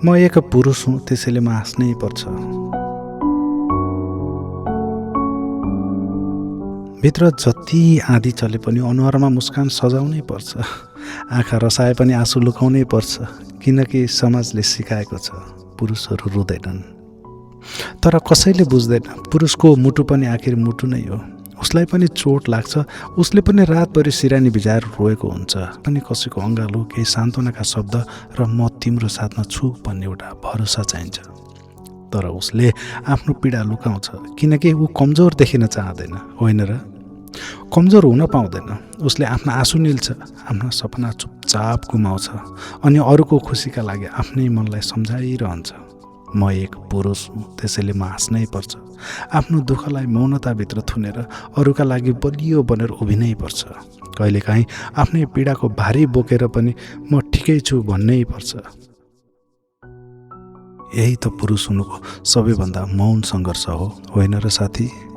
म एक पुरुष हुँ, त्यसैले म हाँस्नै पर्छ। भित्र जति आँधी चले पनि अनुहारमा मुस्कान सजाउनै पर्छ। आँखा रसाए पनि आँसु लुकाउनै पर्छ, किनकि समाजले सिकाएको छ पुरुषहरू रुँदैनन्। तर कसैले बुझ्दैन, पुरुषको मुटु पनि आखिर मुटु नै हो। उसलाई पनि चोट लाग्छ, उसले पनि रातभरि सिरानी भिजाएर रोएको हुन्छ। पनि कसैको अँगालो, केही सान्त्वनाका शब्द र म तिम्रो साथमा छु भन्ने एउटा भरोसा चाहिन्छ। तर उसले आफ्नो पीडा लुकाउँछ, किनकि ऊ कमजोर देखिन चाहँदैन, होइन र? कमजोर हुन पाउँदैन। उसले आफ्ना आँसु निल्छ, आफ्ना सपना चुपचाप गुमाउँछ अनि अरूको खुसीका लागि आफ्नै मनलाई सम्झाइरहन्छ। म एक पुरुष हुँ, त्यसैले म हाँस्नै पर्छ। आफ्नो दुःखलाई मौनताभित्र थुनेर अरूका लागि बलियो बनेर उभिनै पर्छ। कहिलेकाहीँ आफ्नै पीडाको भारी बोकेर पनि म ठिकै छु भन्नै पर्छ। यही त पुरुष हुनुको सबैभन्दा मौन सङ्घर्ष हो, होइन र साथी?